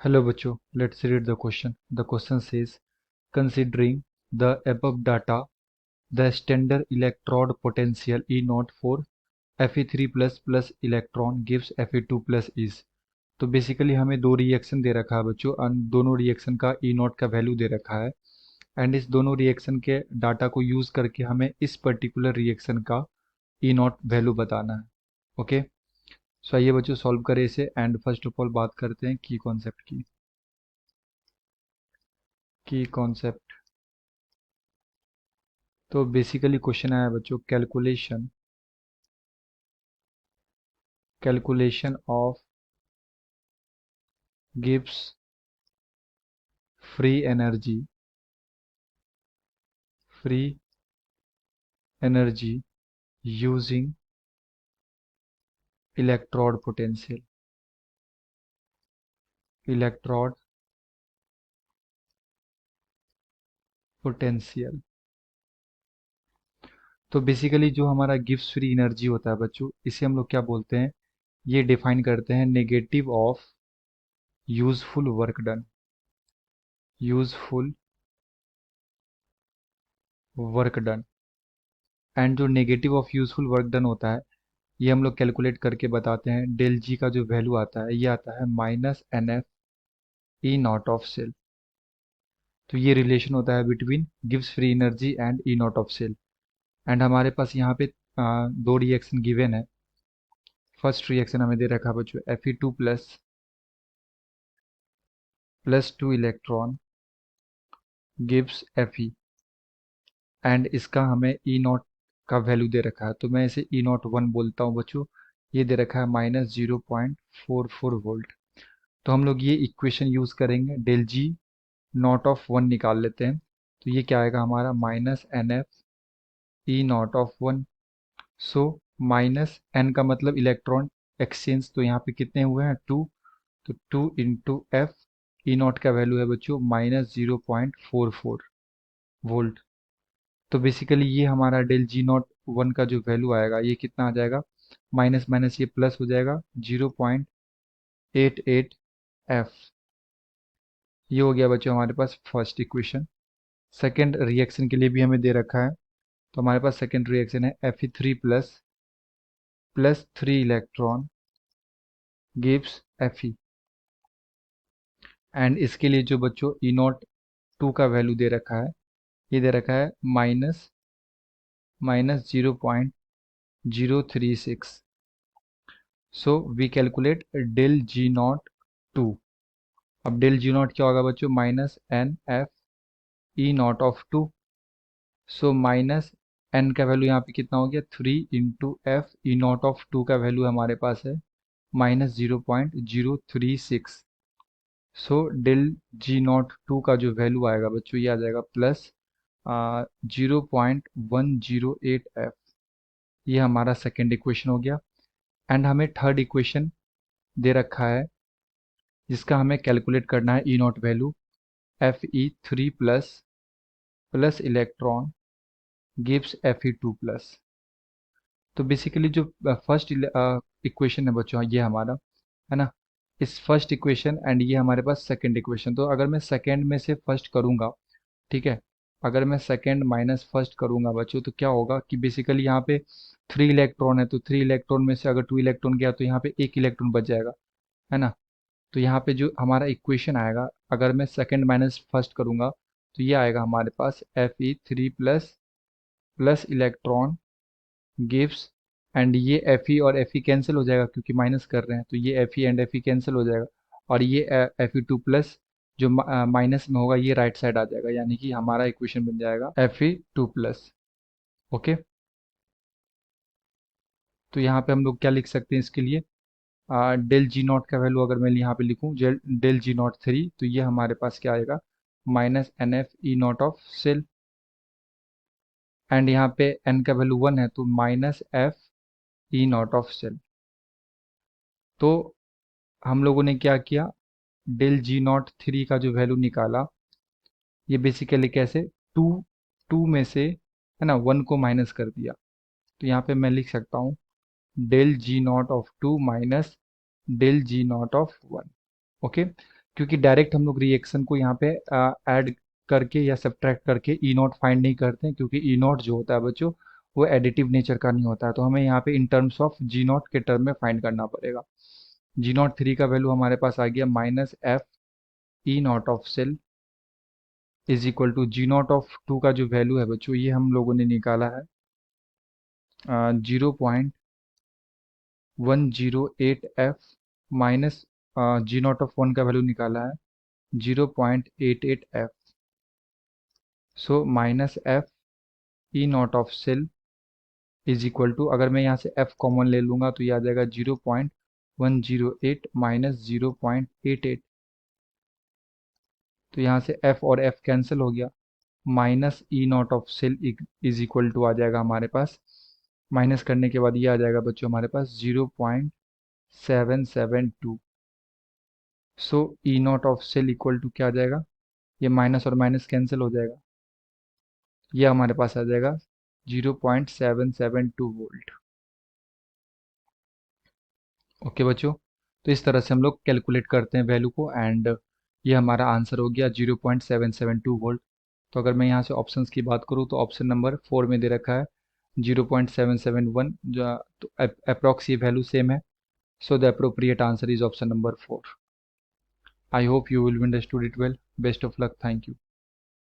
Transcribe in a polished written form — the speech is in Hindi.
Hello बच्चों, let's read the question. The question says, considering the above data, the standard electrode potential E naught for Fe3 plus electron gives Fe2 plus is. तो बेसिकली हमें दो रिएक्शन दे रखा है बच्चों, दोनों रिएक्शन का ई नॉट का वैल्यू दे रखा है एंड इस दोनों रिएक्शन के डाटा को यूज़ करके हमें इस पर्टिकुलर रिएक्शन का ई नॉट वैल्यू बताना है. ओके, सो आइए बच्चों सॉल्व करें इसे एंड फर्स्ट ऑफ ऑल बात करते हैं की कॉन्सेप्ट की कॉन्सेप्ट. तो बेसिकली क्वेश्चन आया बच्चों, calculation of Gibbs free energy using electrode potential. तो बेसिकली जो हमारा गिब्स फ्री एनर्जी होता है बच्चों, इसे हम लोग क्या बोलते हैं, ये डिफाइन करते हैं negative of useful work done. And जो negative of useful work done होता है, ये हम लोग कैलकुलेट करके बताते हैं. डेल जी का जो वैल्यू आता है, ये आता है -NF E naught of cell. तो ये रिलेशन होता है between gives free energy and E naught of cell. And हमारे पास यहाँ पे दो रिएक्शन गिवन है. फर्स्ट रिएक्शन हमें दे रखा है बच्चों Fe2 plus 2 electron gives Fe and इसका हमें ई नॉट का वैल्यू दे रखा है. तो मैं इसे ई नॉट 1 बोलता हूँ बच्चों. ये दे रखा है -0.44 वोल्ट. तो हम लोग ये इक्वेशन यूज करेंगे, डेल जी नॉट ऑफ 1 निकाल लेते हैं. तो ये क्या आएगा हमारा -NF E naught of 1. So minus N का मतलब इलेक्ट्रॉन एक्सचेंज, तो यहाँ पे कितने हुए हैं 2. तो 2 × F ई नॉट का वैल्यू है बच्चों -0.44 वोल्ट. तो बेसिकली ये हमारा डेल जी नॉट 1 का जो वैल्यू आएगा, ये कितना आ जाएगा, माइनस माइनस ये प्लस हो जाएगा 0.88 F. ये हो गया बच्चों हमारे पास फर्स्ट इक्वेशन. सेकेंड रिएक्शन के लिए भी हमें दे रखा है. तो हमारे पास सेकेंड रिएक्शन है Fe3 plus 3 electron gives Fe. And इसके लिए जो बच्चों ई नॉट 2 का वैल्यू दे रखा है, ये दे रखा है minus 0.036. So we calculate del G naught 2. अब डेल जी नॉट क्या होगा बच्चों, -NF E naught of 2. So minus N का वैल्यू यहाँ पे कितना हो गया 3 × F ई नॉट ऑफ 2 का वैल्यू हमारे पास है -0.036. सो डेल जी नॉट 2 का जो वैल्यू आएगा बच्चों, ये आ जाएगा प्लस 0.108 F. ये हमारा सेकेंड इक्वेशन हो गया. एंड हमें थर्ड इक्वेशन दे रखा है, जिसका हमें कैलकुलेट करना है E naught value. Fe3 plus electron gives Fe2 plus. तो बेसिकली जो फर्स्ट इक्वेशन है बच्चों, ये हमारा है ना, इस फर्स्ट इक्वेशन एंड ये हमारे पास सेकंड इक्वेशन. तो अगर मैं सेकंड में से फर्स्ट करूँगा, ठीक है, अगर मैं सेकंड माइनस फर्स्ट करूँगा बच्चों, तो क्या होगा कि बेसिकली यहाँ पे 3 इलेक्ट्रॉन है, तो 3 इलेक्ट्रॉन में से अगर 2 इलेक्ट्रॉन गया तो यहाँ पे 1 इलेक्ट्रॉन बच जाएगा, है ना. तो यहाँ पे जो हमारा इक्वेशन आएगा, अगर मैं सेकंड माइनस फर्स्ट करूँगा, तो ये आएगा हमारे पास Fe3 plus electron gives. And ये Fe और Fe कैंसिल हो जाएगा क्योंकि माइनस कर रहे हैं, तो ये Fe एंड Fe कैंसिल हो जाएगा. और ये Fe2 प्लस जो माइनस में होगा, ये राइट साइड आ जाएगा, यानी कि हमारा इक्वेशन बन जाएगा Fe2 प्लस. ओके, तो यहाँ पे हम लोग क्या लिख सकते हैं इसके लिए, डेल जी नॉट का वैल्यू अगर मैं यहाँ पे लिखूँ डेल जी नॉट 3, तो ये हमारे पास क्या आएगा -NF E naught of cell. And यहाँ पे n का वैल्यू 1 है, तो -F E naught of cell. तो हम लोगों ने क्या किया, डेल जी नॉट 3 का जो वैल्यू निकाला, ये बेसिकली कैसे, टू टू में से है ना 1 को माइनस कर दिया. तो यहाँ पे मैं लिख सकता हूँ del G naught of 2 minus del G naught of 1. Okay, क्योंकि डायरेक्ट हम लोग रिएक्शन को यहाँ पे ऐड करके या सब्ट्रैक्ट करके ई नॉट फाइंड नहीं करते हैं, क्योंकि ई नॉट जो होता है बच्चों वो एडिटिव नेचर का नहीं होता है। तो हमें यहाँ पे in terms of G naught के टर्म में फाइंड करना पड़ेगा। जी नॉट थ्री का वैल्यू हमारे पास आ गया minus F E naught of cell is equal to G naught of two का जो वैल्यू है बच्चों ये हम लोगों ने निकाला है 0.108 F minus G naught of one का वैल्यू निकाला है 0.88 F. So minus F E naught of cell is equal to, अगर मैं यहाँ से एफ कॉमन ले लूँगा तो ये आ जाएगा 0.108 माइनस 0.88। तो यहाँ से एफ और एफ कैंसिल हो गया, minus E naught of cell is equal to आ जाएगा हमारे पास, माइनस करने के बाद ये आ जाएगा बच्चों हमारे पास 0.772। So E naught of cell equal to क्या आ जाएगा, ये माइनस और माइनस कैंसिल हो जाएगा, ये हमारे पास आ जाएगा 0.772 वोल्ट। ओके बच्चों, तो इस तरह से हम लोग कैलकुलेट करते हैं वैल्यू को, एंड ये हमारा आंसर हो गया 0.772 वोल्ट। तो अगर मैं यहाँ से ऑप्शंस की बात करूँ तो ऑप्शन नंबर 4 में दे रखा है 0.771, जो तो अप्रॉक्स ये वैल्यू सेम है। So the appropriate answer is option number 4। I hope you will understood it well. Best of luck. Thank you.